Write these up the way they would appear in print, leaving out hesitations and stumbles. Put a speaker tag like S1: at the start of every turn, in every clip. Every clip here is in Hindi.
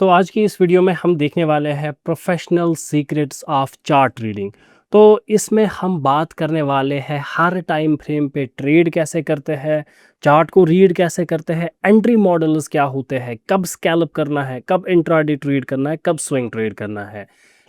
S1: तो आज की इस वीडियो में हम देखने वाले हैं professional secrets of chart reading. तो इसमें हम बात करने वाले हैं हर टाइम फ्रेम पे ट्रेड कैसे करते हैं, चार्ट को रीड कैसे करते हैं, एंट्री मॉडल्स क्या होते हैं, कब स्कैल्प करना है, कब इंट्राडे ट्रेड करना है, कब स्विंग ट्रेड करना है।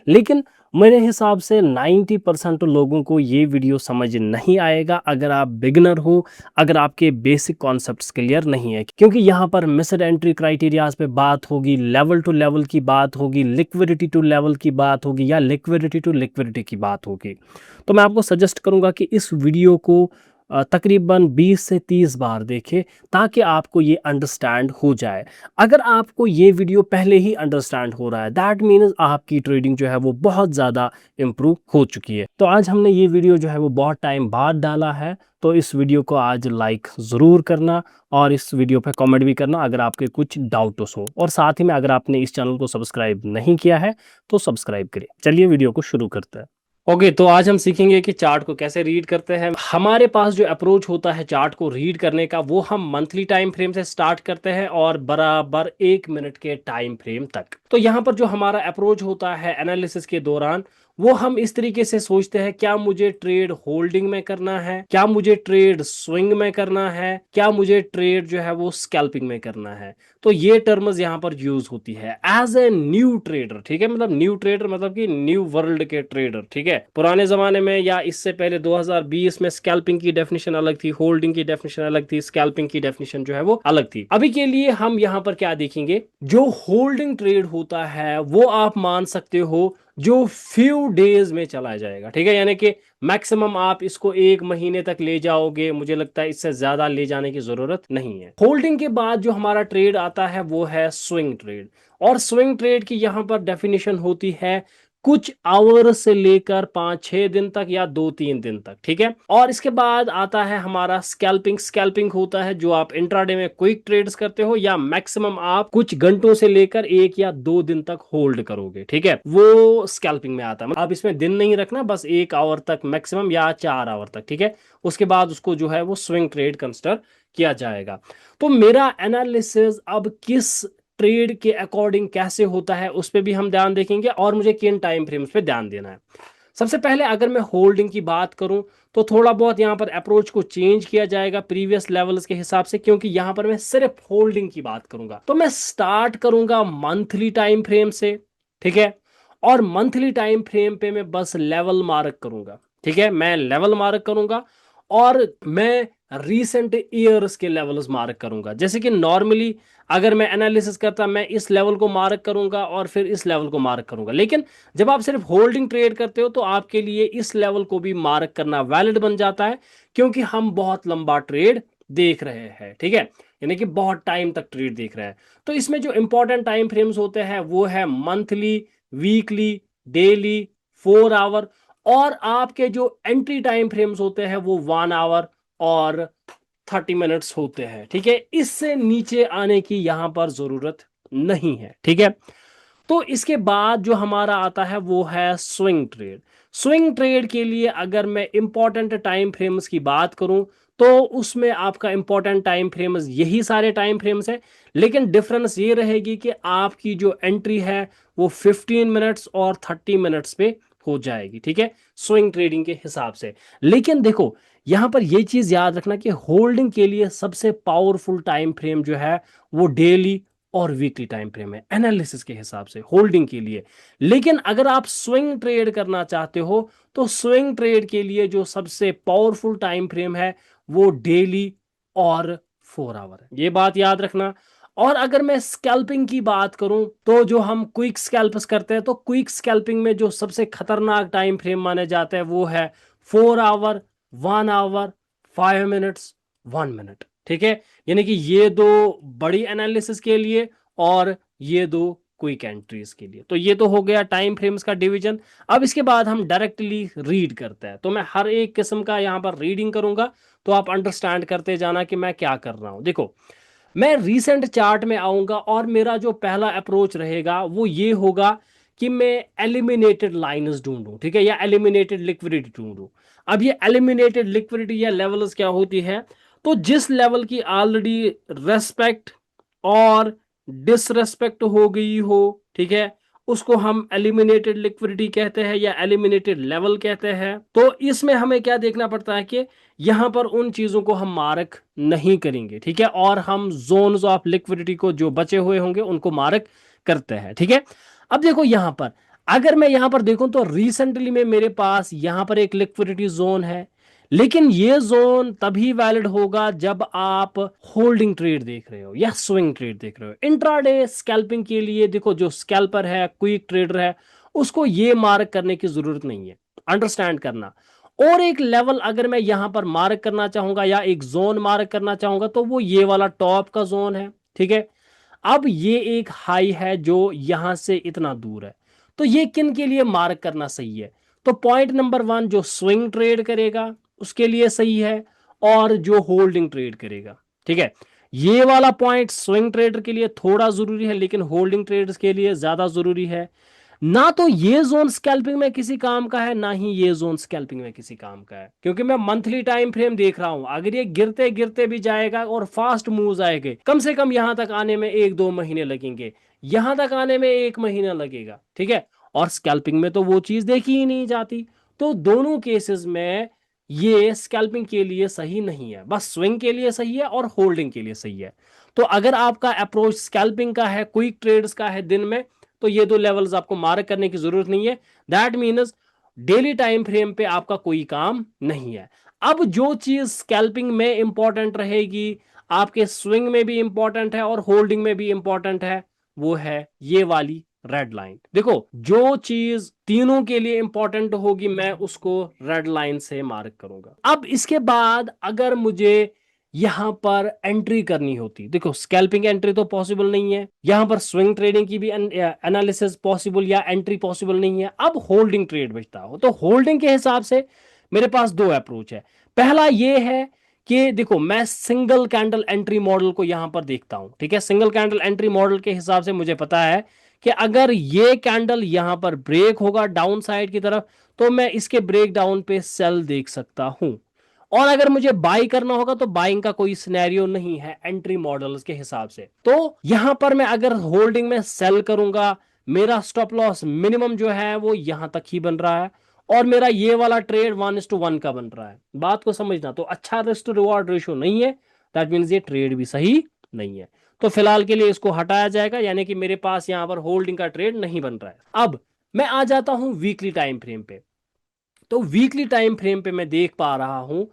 S1: लेकिन मेरे हिसाब से 90% लोगों को ये वीडियो समझ नहीं आएगा अगर आप बिगिनर हो, अगर आपके बेसिक कॉन्सेप्ट्स क्लियर नहीं है, क्योंकि यहाँ पर मिस्ड एंट्री क्राइटेरियाज पे बात होगी, लेवल टू लेवल की बात होगी, लिक्विडिटी टू लेवल की बात होगी या लिक्विडिटी टू लिक्विडिटी की बात होगी। तो मैं आपको सजेस्ट करूंगा कि इस वीडियो को तकरीबन 20 से 30 बार देखें ताकि आपको ये अंडरस्टैंड हो जाए। अगर आपको ये वीडियो पहले ही अंडरस्टैंड हो रहा है दैट मीन्स आपकी ट्रेडिंग जो है वो बहुत ज़्यादा इम्प्रूव हो चुकी है। तो आज हमने ये वीडियो जो है वो बहुत टाइम बाद डाला है, तो इस वीडियो को आज लाइक ज़रूर करना और इस वीडियो पे कमेंट भी करना अगर आपके कुछ डाउट्स हो, और साथ ही में अगर आपने इस चैनल को सब्सक्राइब नहीं किया है तो सब्सक्राइब करिए। चलिए वीडियो को शुरू करते हैं। ओके, तो आज हम सीखेंगे कि चार्ट को कैसे रीड करते हैं। हमारे पास जो अप्रोच होता है चार्ट को रीड करने का वो हम मंथली टाइम फ्रेम से स्टार्ट करते हैं और बराबर 1 मिनट के टाइम फ्रेम तक। तो यहाँ पर जो हमारा अप्रोच होता है एनालिसिस के दौरान वो हम इस तरीके से सोचते हैं, क्या मुझे ट्रेड होल्डिंग में करना है, क्या मुझे ट्रेड स्विंग में करना है, क्या मुझे ट्रेड जो है वो स्कैल्पिंग में करना है। तो ये टर्म्स यहाँ पर यूज होती है एज ए न्यू ट्रेडर। ठीक है, मतलब न्यू ट्रेडर मतलब कि न्यू वर्ल्ड के ट्रेडर। ठीक है, पुराने जमाने में या इससे पहले 2020 में स्कैल्पिंग की डेफिनेशन अलग थी, होल्डिंग की डेफिनेशन अलग थी, स्कैल्पिंग की डेफिनेशन जो है वो अलग थी। अभी के लिए हम यहाँ पर क्या देखेंगे, जो होल्डिंग ट्रेड होता है वो आप मान सकते हो जो फ्यू डेज में चला जाएगा। ठीक है, यानी कि मैक्सिमम आप इसको 1 महीने तक ले जाओगे, मुझे लगता है इससे ज्यादा ले जाने की जरूरत नहीं है। होल्डिंग के बाद जो हमारा ट्रेड आता है वो है स्विंग ट्रेड, और स्विंग ट्रेड की यहां पर डेफिनेशन होती है कुछ आवर से लेकर 5-6 दिन तक या 2-3 दिन तक। ठीक है, और इसके बाद आता है हमारा स्कैल्पिंग। स्कैल्पिंग होता है जो आप इंट्राडे में क्विक ट्रेड्स करते हो या मैक्सिमम आप कुछ घंटों से लेकर 1 या 2 दिन तक होल्ड करोगे। ठीक है, वो स्कैल्पिंग में आता है। आप इसमें दिन नहीं रखना, बस 1 आवर तक मैक्सिमम या 4 आवर तक। ठीक है, उसके बाद उसको जो है वो स्विंग ट्रेड कंसिडर किया जाएगा। तो मेरा एनालिसिस अब किस ट्रेड के अकॉर्डिंग कैसे होता है उस पर भी हम ध्यान देखेंगे और मुझे किन टाइम फ्रेम्स पे ध्यान देना है। सबसे पहले अगर मैं होल्डिंग की बात करूं तो थोड़ा बहुत यहां पर अप्रोच को चेंज किया जाएगा प्रीवियस लेवल्स के हिसाब से, क्योंकि यहां पर मैं सिर्फ होल्डिंग की बात करूंगा। तो मैं स्टार्ट करूंगा मंथली टाइम फ्रेम से। ठीक है, और मंथली टाइम फ्रेम पे मैं बस लेवल मार्क करूंगा। ठीक है, मैं लेवल मार्क करूंगा और मैं रीसेंट ईयर्स के लेवल्स मार्क करूंगा। जैसे कि नॉर्मली अगर मैं एनालिसिस करता मैं इस लेवल को मार्क करूंगा और फिर इस लेवल को मार्क करूंगा, लेकिन जब आप सिर्फ होल्डिंग ट्रेड करते हो तो आपके लिए इस लेवल को भी मार्क करना वैलिड बन जाता है, क्योंकि हम बहुत लंबा ट्रेड देख रहे हैं। ठीक है, यानी कि बहुत टाइम तक ट्रेड देख रहे हैं। तो इसमें जो इंपॉर्टेंट टाइम फ्रेम्स होते हैं वो है मंथली, वीकली, डेली, 4 आवर, और आपके जो एंट्री टाइम फ्रेम्स होते हैं वो 1 आवर और 30 मिनट्स होते हैं। ठीक है, इससे नीचे आने की यहां पर जरूरत नहीं है। ठीक है, तो इसके बाद जो हमारा आता है वो है स्विंग ट्रेड। स्विंग ट्रेड के लिए अगर मैं इंपॉर्टेंट टाइम फ्रेम्स की बात करूं तो उसमें आपका इंपॉर्टेंट टाइम फ्रेम्स यही सारे टाइम फ्रेम्स हैं, लेकिन डिफरेंस ये रहेगी कि आपकी जो एंट्री है वो 15 मिनट्स और 30 मिनट्स पे हो जाएगी। ठीक है, स्विंग ट्रेडिंग के हिसाब से। लेकिन देखो यहां पर यह चीज याद रखना कि होल्डिंग के लिए सबसे पावरफुल टाइम फ्रेम जो है वो डेली और वीकली टाइम फ्रेम है एनालिसिस के हिसाब से होल्डिंग के लिए। लेकिन अगर आप स्विंग ट्रेड करना चाहते हो तो स्विंग ट्रेड के लिए जो सबसे पावरफुल टाइम फ्रेम है वो डेली और 4 आवर है, ये बात याद रखना। और अगर मैं स्कैल्पिंग की बात करूं तो जो हम क्विक स्कैल्प्स करते हैं तो क्विक स्कैल्पिंग में जो सबसे खतरनाक टाइम फ्रेम माने जाते हैं वो है 4 आवर, 1 आवर, 5 मिनट्स, 1 मिनट। ठीक है, यानी कि ये दो बड़ी एनालिसिस के लिए और ये दो क्विक एंट्रीज के लिए। तो ये तो हो गया टाइम फ्रेम्स का डिवीजन। अब इसके बाद हम डायरेक्टली रीड करते हैं, तो मैं हर एक किस्म का यहां पर रीडिंग करूंगा तो आप अंडरस्टैंड करते जाना कि मैं क्या कर रहा हूं। देखो मैं रीसेंट चार्ट में आऊंगा और मेरा जो पहला अप्रोच रहेगा वो ये होगा कि मैं एलिमिनेटेड लाइंस ढूंढूं। ठीक है, या एलिमिनेटेड लिक्विडिटी ढूंढूं। अब ये एलिमिनेटेड लिक्विडिटी या लेवल्स क्या होती है, तो जिस लेवल की ऑलरेडी रेस्पेक्ट और डिसरेस्पेक्ट हो गई हो, ठीक है, उसको हम एलिमिनेटेड लिक्विडिटी कहते हैं या एलिमिनेटेड लेवल कहते हैं। तो इसमें हमें क्या देखना पड़ता है कि यहां पर उन चीजों को हम मार्क नहीं करेंगे, ठीक है, और हम जोन्स ऑफ लिक्विडिटी को जो बचे हुए होंगे उनको मार्क करते हैं, ठीक है। अब देखो यहां पर, अगर मैं यहां पर देखूं तो रिसेंटली में मेरे पास यहां पर एक लिक्विडिटी जोन है, लेकिन ये जोन तभी वैलिड होगा जब आप होल्डिंग ट्रेड देख रहे हो या स्विंग ट्रेड देख रहे हो। इंट्राडे स्कैल्पिंग के लिए देखो, जो स्कैल्पर है, क्विक ट्रेडर है, उसको ये मार्क करने की जरूरत नहीं है, अंडरस्टैंड करना। और एक लेवल अगर मैं यहां पर मार्क करना चाहूंगा या एक जोन मार्क करना चाहूंगा तो वो ये वाला टॉप का जोन है, ठीक है। अब ये एक हाई है जो यहां से इतना दूर है, तो ये किन के लिए मार्क करना सही है? तो पॉइंट नंबर 1 जो स्विंग ट्रेड करेगा उसके लिए सही है, और जो होल्डिंग ट्रेड करेगा, ठीक है। ये वाला पॉइंट स्विंग ट्रेडर के लिए थोड़ा जरूरी है, लेकिन होल्डिंग ट्रेडर्स के लिए ज्यादा जरूरी है। ना तो ये जोन स्कैल्पिंग में किसी काम का है, ना ही ये जोन स्कैल्पिंग में किसी काम का है, क्योंकि मैं मंथली टाइम फ्रेम देख रहा हूं। अगर ये गिरते गिरते भी जाएगा और फास्ट मूव्स आएंगे, कम से कम यहां तक आने में 1-2 महीने लगेंगे, यहां तक आने में 1 महीना लगेगा, ठीक है। और स्कैल्पिंग में तो वो चीज देखी ही नहीं जाती। तो दोनों केसेस में ये स्कैल्पिंग के लिए सही नहीं है, बस स्विंग के लिए सही है और होल्डिंग के लिए सही है। तो अगर आपका अप्रोच स्कैल्पिंग का है, क्विक ट्रेड्स का है दिन में, तो ये दो लेवल्स आपको मार्क करने की जरूरत नहीं है। That means daily time frame पे आपका कोई काम नहीं है। अब जो चीज स्कैल्पिंग में इंपॉर्टेंट रहेगी, आपके स्विंग में भी इंपॉर्टेंट है और होल्डिंग में भी इंपॉर्टेंट है, वो है ये वाली रेड लाइन। देखो, जो चीज तीनों के लिए इंपॉर्टेंट होगी मैं उसको रेड लाइन से मार्क करूंगा। अब इसके बाद अगर मुझे यहां पर एंट्री करनी होती, देखो स्कैल्पिंग एंट्री तो पॉसिबल नहीं है, यहां पर स्विंग ट्रेडिंग की भी एनालिसिस पॉसिबल या एंट्री पॉसिबल नहीं है। अब होल्डिंग ट्रेड बचता हो, तो होल्डिंग के हिसाब से मेरे पास दो अप्रोच है। पहला ये है कि देखो, मैं सिंगल कैंडल एंट्री मॉडल को यहां पर देखता हूं, ठीक है। सिंगल कैंडल एंट्री मॉडल के हिसाब से मुझे पता है कि अगर ये कैंडल यहां पर ब्रेक होगा डाउन साइड की तरफ, तो मैं इसके ब्रेक डाउन पे सेल देख सकता हूं। और अगर मुझे बाई करना होगा तो बाइंग का कोई सिनेरियो नहीं है एंट्री मॉडल्स के हिसाब से। तो यहां पर मैं अगर होल्डिंग में सेल करूंगा, मेरा स्टॉप लॉस मिनिमम जो है वो यहां तक ही बन रहा है, और मेरा ये वाला ट्रेड 1:1 का बन रहा है। बात को समझना, तो अच्छा रिस्क टू रिवॉर्ड रेशियो नहीं है, दैट मीन्स ये ट्रेड भी सही नहीं है। तो फिलहाल के लिए इसको हटाया जाएगा, यानी कि मेरे पास यहां पर होल्डिंग का ट्रेड नहीं बन रहा है। अब मैं आ जाता हूं वीकली टाइम फ्रेम पे। तो वीकली टाइम फ्रेम पे मैं देख पा रहा हूं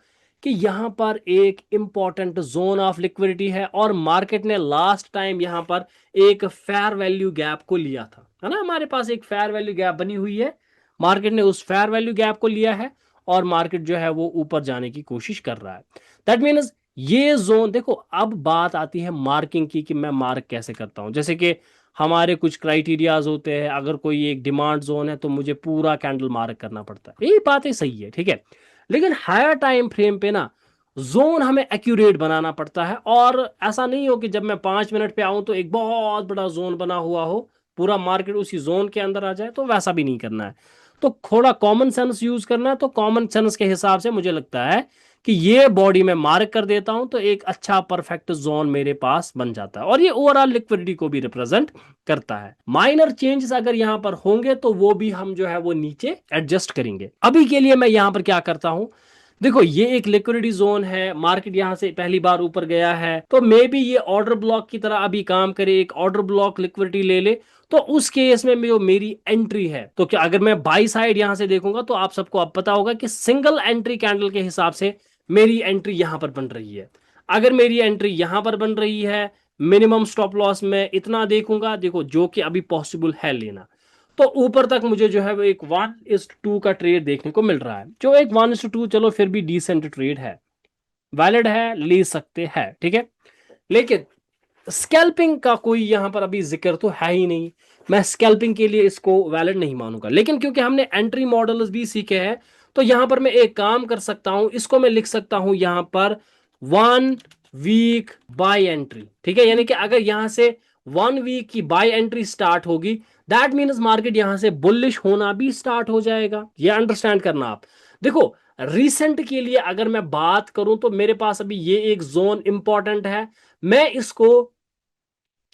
S1: कि यहां पर एक इंपॉर्टेंट जोन ऑफ लिक्विडिटी है, और मार्केट ने लास्ट टाइम यहां पर एक फेयर वैल्यू गैप को लिया था, है ना। हमारे पास एक फेयर वैल्यू गैप बनी हुई है, मार्केट ने उस फेयर वैल्यू गैप को लिया है, और मार्केट जो है वो ऊपर जाने की कोशिश कर रहा है। दैट मीन्स ये जोन, देखो अब बात आती है मार्किंग की कि मैं मार्क कैसे करता हूं। जैसे कि हमारे कुछ क्राइटेरियाज होते हैं, अगर कोई एक डिमांड जोन है तो मुझे पूरा कैंडल मार्क करना पड़ता है, ये बातें सही है, ठीक है। लेकिन हायर टाइम फ्रेम पे ना जोन हमें एक्यूरेट बनाना पड़ता है, और ऐसा नहीं हो कि जब मैं 5 मिनट पे आऊं तो एक बहुत बड़ा जोन बना हुआ हो, पूरा मार्केट उसी जोन के अंदर आ जाए, तो वैसा भी नहीं करना है। तो थोड़ा कॉमन सेंस यूज करना है। तो कॉमन सेंस के हिसाब से मुझे लगता है कि ये बॉडी में मार्क कर देता हूं तो एक अच्छा परफेक्ट जोन मेरे पास बन जाता है, और ये ओवरऑल लिक्विडिटी को भी रिप्रेजेंट करता है। माइनर चेंजेस अगर यहां पर होंगे तो वो भी हम जो है वो नीचे एडजस्ट करेंगे। अभी के लिए मैं यहां पर क्या करता हूं, देखो ये एक लिक्विडिटी जोन है, मार्केट यहां से पहली बार ऊपर गया है, तो मे बी ये ऑर्डर ब्लॉक की तरह अभी काम करे, एक ऑर्डर ब्लॉक लिक्विडिटी ले ले। तो उस केस में जो मेरी एंट्री है, तो क्या अगर मैं बाई साइड यहां से देखूंगा तो आप सबको अब पता होगा कि सिंगल एंट्री कैंडल के हिसाब से मेरी एंट्री यहां पर बन रही है। अगर मेरी एंट्री यहां पर बन रही है, मिनिमम स्टॉप लॉस में इतना देखूंगा, देखो जो कि अभी पॉसिबल है लेना, तो ऊपर तक मुझे जो है वो एक 1:2 का ट्रेड देखने को मिल रहा है, जो एक 1:2 चलो फिर भी डिसेंट ट्रेड है, वैलिड है, ले सकते हैं, ठीक है। लेकिन स्कैल्पिंग का कोई यहां पर अभी जिक्र तो है ही नहीं, मैं स्कैल्पिंग के लिए इसको वैलिड नहीं मानूंगा। लेकिन क्योंकि हमने एंट्री मॉडल्स भी सीखे हैं, तो यहां पर मैं एक काम कर सकता हूं, इसको मैं लिख सकता हूं यहां पर 1 वीक बाय एंट्री, ठीक है। यानी कि अगर यहां से 1 वीक की बाय एंट्री स्टार्ट होगी, दैट मीन्स मार्केट यहां से बुलिश होना भी स्टार्ट हो जाएगा, ये अंडरस्टैंड करना आप। देखो रिसेंट के लिए अगर मैं बात करूं तो मेरे पास अभी ये एक जोन इंपॉर्टेंट है, मैं इसको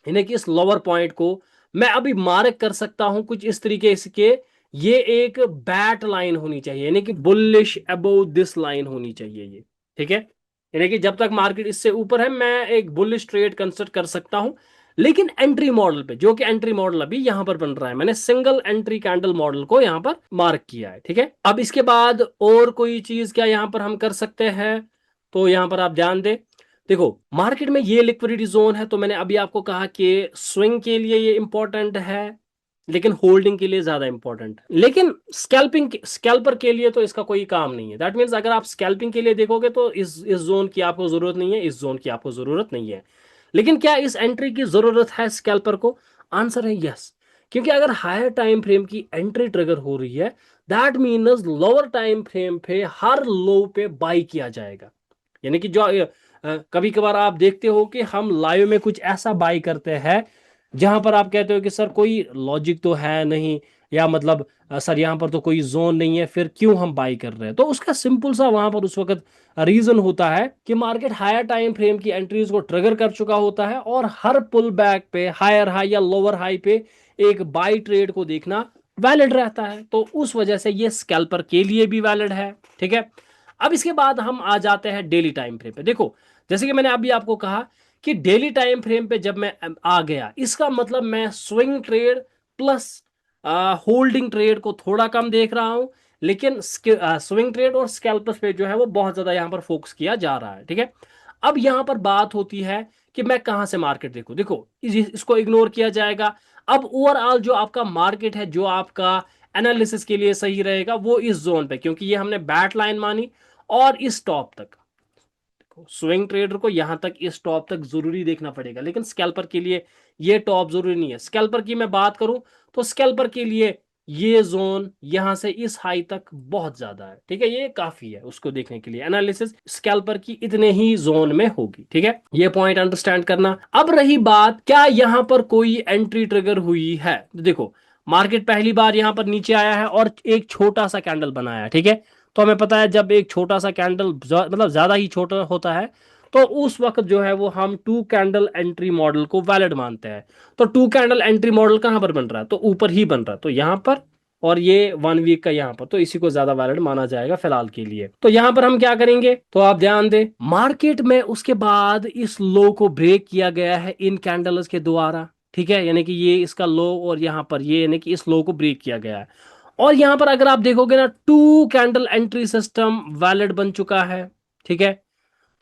S1: यानी कि इस लोअर पॉइंट को मैं अभी मार्क कर सकता हूं कुछ इस तरीके के, ये एक बैट लाइन होनी चाहिए, यानी कि बुलिश अबोव दिस लाइन होनी चाहिए ये। ठीक है, यानी कि जब तक मार्केट इससे ऊपर है मैं एक बुलिश ट्रेड कंसिडर कर सकता हूं। लेकिन एंट्री मॉडल पे, जो कि एंट्री मॉडल अभी यहां पर बन रहा है, मैंने सिंगल एंट्री कैंडल मॉडल को यहां पर मार्क किया है। ठीक है, अब इसके बाद और कोई चीज क्या यहां पर हम कर सकते हैं, तो यहां पर आप ध्यान दें। देखो मार्केट में ये लिक्विडिटी जोन है, तो मैंने अभी आपको कहा कि स्विंग के लिए ये इंपॉर्टेंट है, लेकिन होल्डिंग के लिए ज्यादा इंपॉर्टेंट है। लेकिन स्कैल्पर के लिए तो इसका कोई काम नहीं है। दैट मीन्स अगर आप स्कैल्पिंग के लिए देखोगे तो इस जोन की आपको जरूरत नहीं है, इस जोन की आपको जरूरत नहीं है। लेकिन क्या इस एंट्री की जरूरत है स्कैल्पर को? आंसर है यस। क्योंकि अगर हायर टाइम फ्रेम की एंट्री ट्रिगर हो रही है, that means lower time frame पे हर लो पे बाई किया जाएगा। यानी कि जो कभी कभार आप देखते हो कि हम लाइव में कुछ ऐसा बाई करते हैं जहां पर आप कहते हो कि सर कोई लॉजिक तो है नहीं, या मतलब सर यहाँ पर तो कोई जोन नहीं है, फिर क्यों हम बाई कर रहे हैं? तो उसका सिंपल सा वहां पर उस वक्त रीजन होता है कि मार्केट हायर टाइम फ्रेम की एंट्रीज को ट्रिगर कर चुका होता है, और हर पुल बैक पे हायर हाई या लोअर हाई पे एक बाई ट्रेड को देखना वैलिड रहता है। तो उस वजह से ये स्कैल्पर के लिए भी वैलिड है। ठीक है, अब इसके बाद हम आ जाते हैं डेली टाइम फ्रेम पे। देखो जैसे कि मैंने अभी आपको कहा कि डेली टाइम फ्रेम पे जब मैं आ गया, इसका मतलब मैं swing trade plus holding trade को थोड़ा कम देख रहा हूं, लेकिन स्विंग ट्रेड और स्कैल्पर्स पे जो है वो बहुत ज्यादा यहां पर फोकस किया जा रहा है। ठीक है, अब यहां पर बात होती है कि मैं कहां से मार्केट देखूं। देखो इसको इग्नोर किया जाएगा। अब ओवरऑल जो आपका मार्केट है, जो आपका एनालिसिस के लिए सही रहेगा, वो इस जोन पे, क्योंकि ये हमने बैट लाइन मानी, और इस टॉप तक स्विंग ट्रेडर को यहां तक इस टॉप तक जरूरी देखना पड़ेगा। लेकिन स्कैल्पर के लिए ये टॉप जरूरी नहीं है। स्कैल्पर की मैं बात करूं तो स्कैल्पर के लिए ये जोन यहां से इस हाई तक बहुत ज्यादा है। ठीक है, ये काफी है उसको देखने के लिए। एनालिसिस स्कैल्पर की इतने ही जोन में होगी। ठीक है, ये पॉइंट अंडरस्टैंड करना। अब रही बात, क्या यहां पर कोई एंट्री ट्रिगर हुई है? तो देखो मार्केट पहली बार यहां पर नीचे आया है और एक छोटा सा कैंडल बनाया है। ठीक है, तो हमें पता है जब एक छोटा सा कैंडल मतलब ज्यादा ही छोटा होता है, तो उस वक्त जो है वो हम टू कैंडल एंट्री मॉडल को वैलिड मानते हैं। तो टू कैंडल एंट्री मॉडल कहां पर बन रहा है? तो ऊपर ही बन रहा है, तो यहां पर, और ये 1 वीक का यहां पर, तो इसी को ज्यादा वैलिड माना जाएगा फिलहाल के लिए। तो यहां पर हम क्या करेंगे, तो आप ध्यान दें, मार्केट में उसके बाद इस लो को ब्रेक किया गया है इन कैंडल्स के द्वारा। ठीक है, यानी कि ये इसका लो, और यहां पर ये यानी कि इस लो को ब्रेक किया गया है। और यहां पर अगर आप देखोगे ना, two candle entry system valid बन चुका है। ठीक है,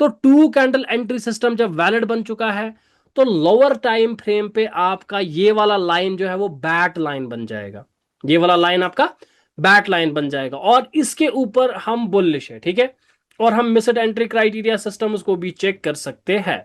S1: तो टू कैंडल एंट्री सिस्टम जब वैलिड बन चुका है, तो लोअर टाइम फ्रेम पे आपका ये वाला लाइन जो है वो बैट लाइन बन जाएगा। ये वाला लाइन आपका बैट लाइन बन जाएगा, और इसके ऊपर हम बुलिश है। ठीक है, और हम मिसड एंट्री क्राइटेरिया सिस्टम उसको भी चेक कर सकते हैं।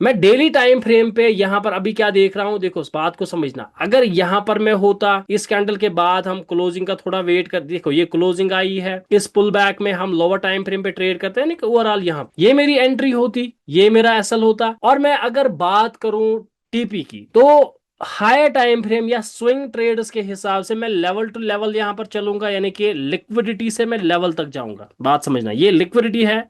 S1: मैं डेली टाइम फ्रेम पे यहां पर अभी क्या देख रहा हूं, देखो उस बात को समझना। अगर यहां पर मैं होता, इस कैंडल के बाद हम क्लोजिंग का थोड़ा वेट कर, देखो ये क्लोजिंग आई है, इस पुल बैक में हम लोअर टाइम फ्रेम पे ट्रेड करते हैं ना, ओवरऑल यहां ये मेरी एंट्री होती, ये मेरा एसएल होता। और मैं अगर बात करूं टीपी की, तो हायर टाइम फ्रेम या स्विंग ट्रेड्स के हिसाब से मैं लेवल टू लेवल यहां पर चलूंगा, यानी कि लिक्विडिटी से मैं लेवल तक जाऊंगा। बात समझना, ये लिक्विडिटी है,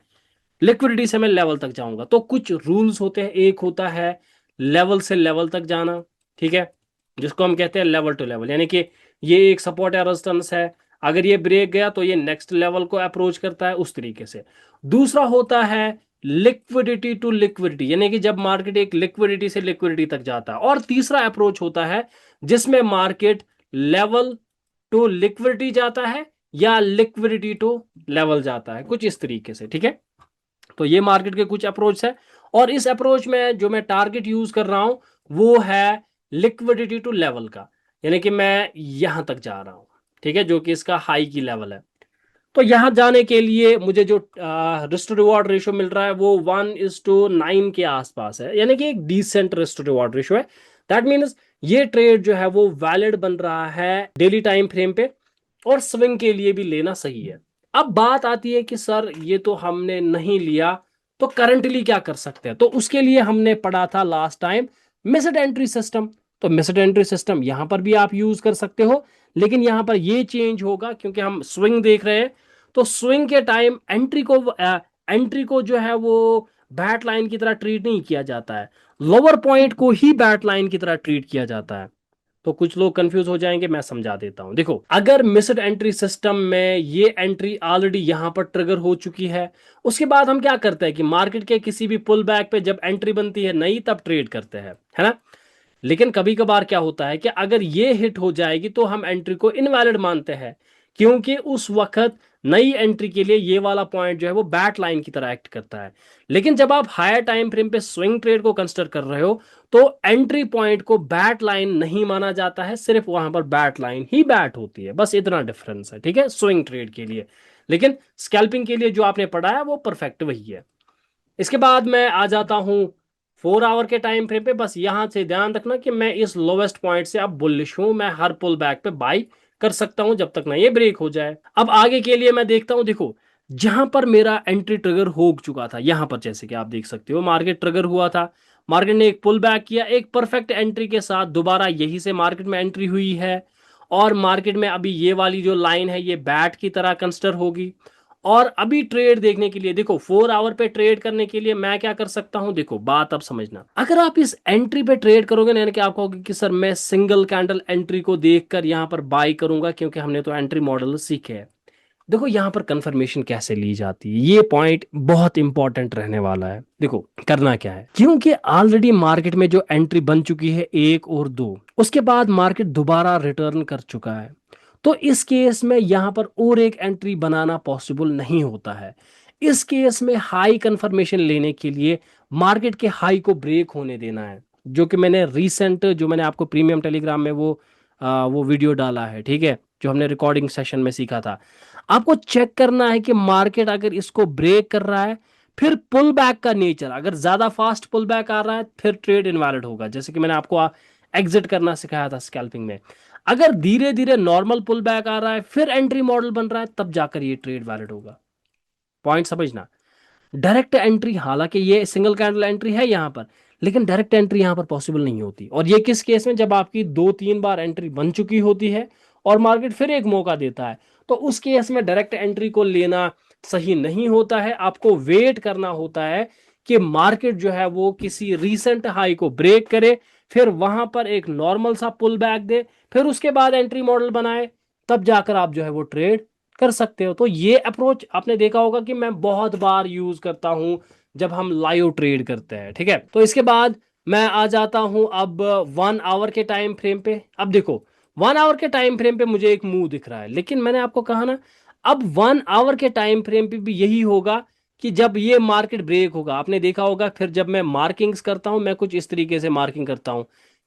S1: लिक्विडिटी से मैं लेवल तक जाऊंगा। तो कुछ रूल्स होते हैं, एक होता है लेवल से लेवल तक जाना। ठीक है, जिसको हम कहते हैं लेवल टू लेवल, यानी कि ये एक सपोर्ट या रेजिस्टेंस है, अगर ये ब्रेक गया तो ये नेक्स्ट लेवल को अप्रोच करता है, उस तरीके से। दूसरा होता है लिक्विडिटी टू लिक्विडिटी, यानी कि जब मार्केट एक लिक्विडिटी से लिक्विडिटी तक जाता है। और तीसरा अप्रोच होता है जिसमें मार्केट लेवल टू लिक्विडिटी जाता है, या लिक्विडिटी टू लेवल जाता है, कुछ इस तरीके से। ठीक है, तो ये मार्केट के कुछ अप्रोच है, और इस अप्रोच में जो मैं टारगेट यूज कर रहा हूं वो है लिक्विडिटी टू लेवल का, यानी कि मैं यहां तक जा रहा हूं। ठीक है, जो कि इसका हाई की लेवल है। तो यहां जाने के लिए मुझे जो रिस्क रिवॉर्ड रेशियो मिल रहा है वो 1:9 के आसपास है, यानी कि एक डिसेंट रिस्क रिवॉर्ड रेशियो है। दैट मीन्स ये ट्रेड जो है वो वैलिड बन रहा है डेली टाइम फ्रेम पे, और स्विंग के लिए भी लेना सही है। अब बात आती है कि सर ये तो हमने नहीं लिया, तो करंटली क्या कर सकते हैं? तो उसके लिए हमने पढ़ा था last time missed entry system. तो मिसड एंट्री सिस्टम यहां पर भी आप यूज कर सकते हो, लेकिन यहां पर ये चेंज होगा क्योंकि हम स्विंग देख रहे हैं। तो स्विंग के टाइम एंट्री को जो है वो बैट लाइन की तरह ट्रीट नहीं किया जाता है, लोअर पॉइंट को ही बैट लाइन की तरह ट्रीट किया जाता है। तो कुछ लोग कंफ्यूज हो जाएंगे, मैं समझा देता हूं। देखो, अगर मिस्ड एंट्री सिस्टम में ये एंट्री ऑलरेडी यहां पर ट्रिगर हो चुकी है, उसके बाद हम क्या करते हैं कि मार्केट के किसी भी पुल बैक पे जब एंट्री बनती है नई, तब ट्रेड करते हैं, है ना। लेकिन कभी कभार क्या होता है कि अगर ये हिट हो जाएगी तो हम एंट्री को इनवैलिड मानते हैं, क्योंकि उस वक्त नई एंट्री के लिए ये वाला पॉइंट जो है वो बैट लाइन की तरह एक्ट करता है। लेकिन जब आप हायर टाइम फ्रेम पे स्विंग ट्रेड को कंसिडर कर रहे हो, तो एंट्री पॉइंट को बैट लाइन नहीं माना जाता है, सिर्फ वहां पर बैट लाइन ही बैट होती है, बस इतना डिफरेंस है, ठीक है, स्विंग ट्रेड के लिए। लेकिन स्कैल्पिंग के लिए जो आपने पढ़ा है वो परफेक्ट वही है। इसके बाद मैं आ जाता हूं 4 आवर के टाइम फ्रेम पे। बस यहां से ध्यान रखना कि मैं इस लोवेस्ट पॉइंट से अब बुलिश हूं, मैं हर पुल बैक पे बाई कर सकता हूं जब तक ना ये ब्रेक हो जाए। अब आगे के लिए मैं देखता हूं, देखो जहां पर मेरा एंट्री ट्रिगर हो चुका था, यहां पर जैसे कि आप देख सकते हो मार्केट ट्रिगर हुआ था, मार्केट ने एक पुल बैक किया, एक परफेक्ट एंट्री के साथ दोबारा यही से मार्केट में एंट्री हुई है, और मार्केट में अभी ये वाली जो लाइन है ये बैट की तरह कंसिडर होगी। और अभी ट्रेड देखने के लिए, देखो 4 आवर पे ट्रेड करने के लिए मैं क्या कर सकता हूं, देखो बात अब समझना। अगर आप इस एंट्री पे ट्रेड करोगे ना, यानी कि आप कहोगे कि सर मैं सिंगल कैंडल एंट्री को देखकर यहां पर बाय करूंगा क्योंकि हमने तो एंट्री मॉडल सीखे हैं। देखो यहां पर कंफर्मेशन कैसे ली जाती है, ये पॉइंट बहुत इंपॉर्टेंट रहने वाला है। देखो करना क्या है, क्योंकि ऑलरेडी मार्केट में जो एंट्री बन चुकी है एक और दो, उसके बाद मार्केट दोबारा रिटर्न कर चुका है, तो इस केस में यहां पर और एक एंट्री बनाना पॉसिबल नहीं होता है। इस केस में हाई कंफर्मेशन लेने के लिए मार्केट के हाई को ब्रेक होने देना है, जो कि मैंने रीसेंट, जो मैंने आपको प्रीमियम टेलीग्राम में वो वीडियो डाला है, ठीक है, जो हमने रिकॉर्डिंग सेशन में सीखा था। आपको चेक करना है कि मार्केट अगर इसको ब्रेक कर रहा है, फिर पुल बैक का नेचर, अगर ज्यादा फास्ट पुल बैक आ रहा है फिर ट्रेड इनवैलिड होगा, जैसे कि मैंने आपको एग्जिट करना सिखाया था स्कैल्पिंग में। अगर धीरे धीरे नॉर्मल पुल बैक आ रहा है फिर एंट्री मॉडल बन रहा है, तब जाकर ये ट्रेड वैलिड होगा। पॉइंट समझना। डायरेक्ट एंट्री, हालांकि ये सिंगल कैंडल एंट्री है यहां पर, लेकिन डायरेक्ट एंट्री यहां पर पॉसिबल नहीं होती, और ये किस केस में, जब आपकी 2-3 बार एंट्री बन चुकी होती है और मार्केट फिर एक मौका देता है, तो उस केस में डायरेक्ट एंट्री को लेना सही नहीं होता है। आपको वेट करना होता है कि मार्केट जो है वो किसी रीसेंट हाई को ब्रेक करे, फिर वहां पर एक नॉर्मल सा पुल बैक दे, फिर उसके बाद एंट्री मॉडल बनाए, तब जाकर आप जो है वो ट्रेड कर सकते हो। तो ये अप्रोच आपने देखा होगा कि मैं बहुत बार यूज करता हूं जब हम लाइव ट्रेड करते हैं, ठीक है। तो इसके बाद मैं आ जाता हूं अब 1 आवर के टाइम फ्रेम पे। अब देखो 1 आवर के टाइम फ्रेम पे मुझे एक मुंह दिख रहा है, लेकिन मैंने आपको कहा ना, अब 1 आवर के टाइम फ्रेम पे भी यही होगा कि जब ये मार्केट ब्रेक होगा, आपने देखा होगा, फिर जब मैं मार्किंग्स करता हूं, मैं कुछ इस तरीके से मार्किंग करता हूं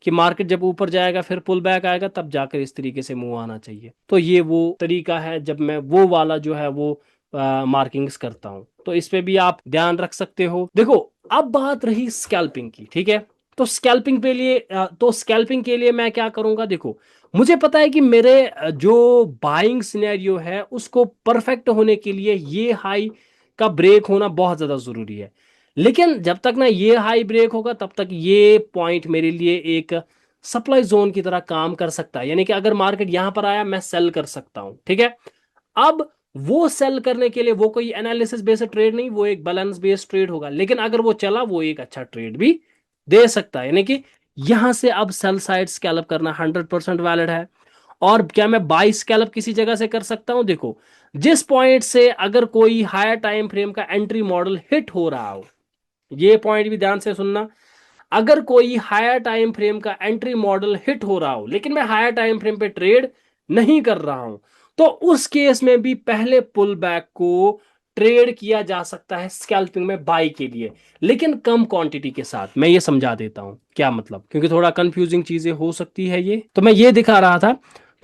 S1: कि मार्केट जब ऊपर जाएगा फिर पुल बैक आएगा, तब जाकर इस तरीके से मूव आना चाहिए। तो ये वो तरीका है जब मैं वो वाला जो है वो मार्किंग्स करता हूं, तो इस पे भी आप ध्यान रख सकते हो। देखो अब बात रही स्कैल्पिंग की, ठीक है। तो स्कैल्पिंग के लिए मैं क्या करूंगा, देखो मुझे पता है कि मेरे जो बाइंग सिनेरियो है उसको परफेक्ट होने के लिए ये हाई का ब्रेक होना बहुत ज्यादा जरूरी है। लेकिन जब तक ना ये हाई ब्रेक होगा तब तक ये पॉइंट मेरे लिए एक सप्लाई जोन की तरह काम कर सकता है, यानी कि अगर मार्केट यहां पर आया मैं सेल कर सकता हूं, ठीक है। अब वो सेल करने के लिए वो कोई एनालिसिस बेस्ड ट्रेड नहीं, वो एक बैलेंस बेस्ड ट्रेड होगा, लेकिन अगर वो चला वो एक अच्छा ट्रेड भी दे सकता है, यानी कि यहां से अब सेल साइड स्कैल्प करना 100% वैलिड है। और क्या मैं बाई स्कैल्प किसी जगह से कर सकता हूं, देखो जिस पॉइंट से अगर कोई हायर टाइम फ्रेम का एंट्री मॉडल हिट हो रहा हो, ये पॉइंट भी ध्यान से सुनना, अगर कोई हायर टाइम फ्रेम का एंट्री मॉडल हिट हो रहा हो लेकिन मैं हायर टाइम फ्रेम पे ट्रेड नहीं कर रहा हूं, तो उस केस में भी पहले पुल बैक को ट्रेड किया जा सकता है स्कैल्पिंग में बाई के लिए, लेकिन कम क्वांटिटी के साथ। मैं ये समझा देता हूं क्या मतलब, क्योंकि थोड़ा कंफ्यूजिंग चीजें हो सकती है ये, तो मैं ये दिखा रहा था।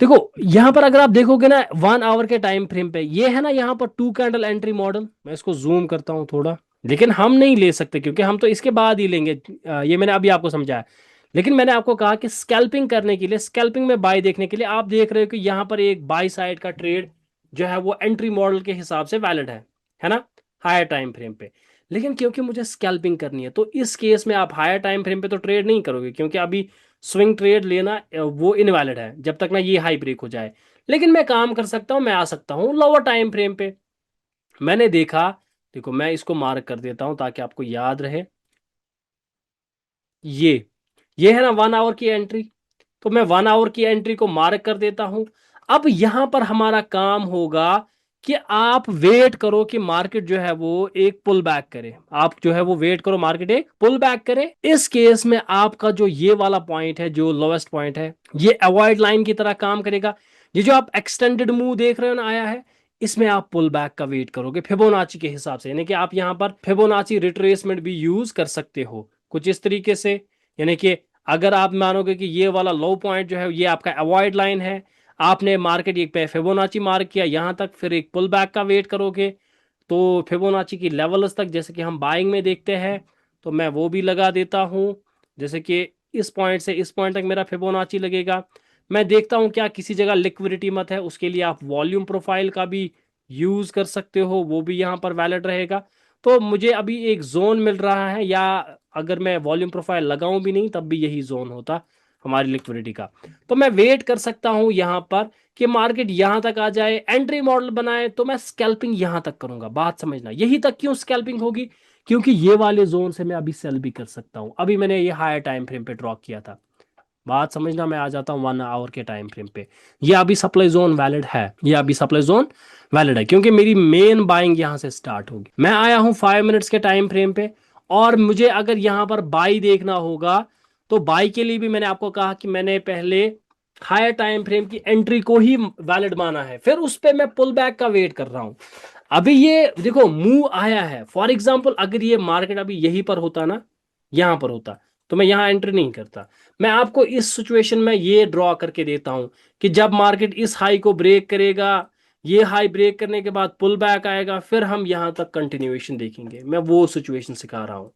S1: देखो यहां पर अगर आप देखोगे ना 1 आवर के टाइम फ्रेम पे, ये है ना यहाँ पर 2 कैंडल एंट्री मॉडल, मैं इसको जूम करता हूं थोड़ा, लेकिन हम नहीं ले सकते क्योंकि हम तो इसके बाद ही लेंगे। ये मैंने अभी आपको समझाया। लेकिन मैंने आपको कहा कि स्कैल्पिंग करने के लिए, स्कैल्पिंग में बाय देखने के लिए, आप देख रहे हो कि यहाँ पर एक बाय साइड का ट्रेड जो है वो एंट्री मॉडल के हिसाब से वैलिड है ना, हायर टाइम फ्रेम पे। लेकिन क्योंकि मुझे स्कैल्पिंग करनी है, तो इस केस में आप हायर टाइम फ्रेम पे तो ट्रेड नहीं करोगे, क्योंकि अभी स्विंग ट्रेड लेना वो इनवैलिड है जब तक ना ये हाई ब्रेक हो जाए। लेकिन मैं काम कर सकता हूँ, मैं आ सकता हूँ लोअर टाइम फ्रेम पे। मैंने देखा देखो मैं इसको मार्क कर देता हूं ताकि आपको याद रहे। ये है ना 1 आवर की एंट्री। तो मैं 1 आवर की एंट्री को मार्क कर देता हूं। अब यहां पर हमारा काम होगा कि आप वेट करो कि मार्केट जो है वो एक पुल बैक करे। आप जो है वो वेट करो मार्केट एक पुल बैक करे। इस केस में आपका जो ये वाला पॉइंट है, जो लोवेस्ट पॉइंट है, ये अवॉइड लाइन की तरह काम करेगा। ये जो आप एक्सटेंडेड मूव देख रहे हो ना आया है, इसमें आप पुल बैक का वेट करोगे फिबोनाची के हिसाब से। यानी कि आप यहां पर फिबोनाची रिट्रेसमेंट भी यूज कर सकते हो कुछ इस तरीके से। यानी कि अगर आप मानोगे कि ये वाला लो पॉइंट जो है ये आपका अवॉइड लाइन है, आपने मार्केट एक पे फिबोनाची मार्क किया यहां तक, फिर एक पुल बैक का वेट करोगे, तो फिबोनाची की लेवल्स तक जैसे कि हम बाइंग में देखते हैं, तो मैं वो भी लगा देता हूं। जैसे कि इस पॉइंट से इस पॉइंट तक मेरा फिबोनाची लगेगा। मैं देखता हूं क्या किसी जगह लिक्विडिटी मत है, उसके लिए आप वॉल्यूम प्रोफाइल का भी यूज कर सकते हो, वो भी यहां पर वैलिड रहेगा। तो मुझे अभी एक जोन मिल रहा है, या अगर मैं वॉल्यूम प्रोफाइल लगाऊं भी नहीं तब भी यही जोन होता हमारी लिक्विडिटी का। तो मैं वेट कर सकता हूं यहां पर कि मार्केट यहां तक आ जाए, एंट्री मॉडल बनाए, तो मैं स्कैल्पिंग यहां तक करूंगा। बात समझना, यही तक क्यों स्कैल्पिंग होगी, क्योंकि ये वाले जोन से मैं अभी सेल भी कर सकता हूं। अभी मैंने ये हायर टाइम फ्रेम पे ड्रॉ किया था। बात समझना, मैं आ जाता हूँ 1 आवर के टाइम फ्रेम पे। ये अभी सप्लाई जोन वैलिड है, ये अभी सप्लाई जोन वैलिड है, क्योंकि मेरी मेन बाइंग यहां से स्टार्ट होगी। मैं आया हूँ 5 मिनट्स के टाइम फ्रेम पे, और मुझे अगर यहां पर बाई देखना होगा, तो बाई के लिए भी मैंने आपको कहा कि मैंने पहले हायर टाइम फ्रेम की एंट्री को ही वैलिड माना है, फिर उस पर मैं पुल बैक का वेट कर रहा हूं। अभी ये देखो मूव आया है, फॉर एग्जाम्पल अगर ये मार्केट अभी यहीं पर होता ना, यहां पर होता, तो मैं यहां एंट्री नहीं करता। मैं आपको इस सिचुएशन में ये ड्रॉ करके देता हूं कि जब मार्केट इस हाई को ब्रेक करेगा, ये हाई ब्रेक करने के बाद पुल बैक आएगा, फिर हम यहां तक कंटिन्यूएशन देखेंगे। मैं वो सिचुएशन सिखा रहा हूं।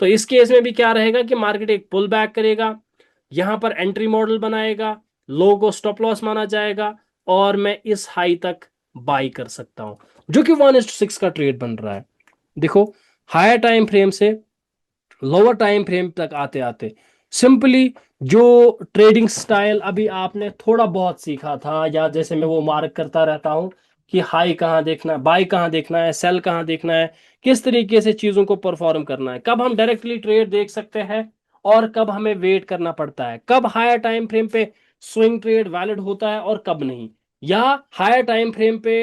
S1: तो इस केस में भी क्या रहेगा कि मार्केट एक पुल बैक करेगा, यहां पर एंट्री मॉडल बनाएगा, लो को स्टॉप लॉस माना जाएगा, और मैं इस हाई तक बाई कर सकता हूं, जो कि 1:6 का ट्रेड बन रहा है। देखो हायर टाइम फ्रेम से लोअर टाइम फ्रेम तक आते आते सिंपली जो ट्रेडिंग स्टाइल अभी आपने थोड़ा बहुत सीखा था, या जैसे मैं वो मार्क करता रहता हूं कि हाई कहाँ देखना है, बाई कहाँ देखना है, सेल कहाँ देखना है, किस तरीके से चीजों को परफॉर्म करना है, कब हम डायरेक्टली ट्रेड देख सकते हैं और कब हमें वेट करना पड़ता है, कब हायर टाइम फ्रेम पे स्विंग ट्रेड वैलिड होता है और कब नहीं, या हायर टाइम फ्रेम पे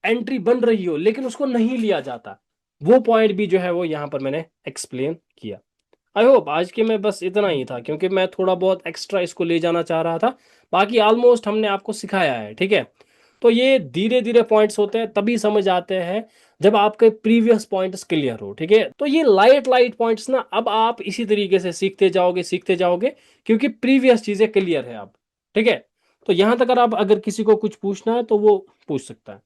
S1: एंट्री बन रही हो लेकिन उसको नहीं लिया जाता, वो पॉइंट भी जो है वो यहां पर मैंने एक्सप्लेन किया। आई होप आज के में बस इतना ही था, क्योंकि मैं थोड़ा बहुत एक्स्ट्रा इसको ले जाना चाह रहा था। बाकी ऑलमोस्ट हमने आपको सिखाया है, ठीक है। तो ये धीरे धीरे पॉइंट्स होते हैं, तभी समझ आते हैं जब आपके प्रीवियस पॉइंट्स क्लियर हो, ठीक है। तो ये लाइट लाइट पॉइंट्स ना अब आप इसी तरीके से सीखते जाओगे सीखते जाओगे, क्योंकि प्रीवियस चीजें क्लियर है अब, ठीक है। तो यहां तक अगर आप अगर किसी को कुछ पूछना है तो वो पूछ सकता है।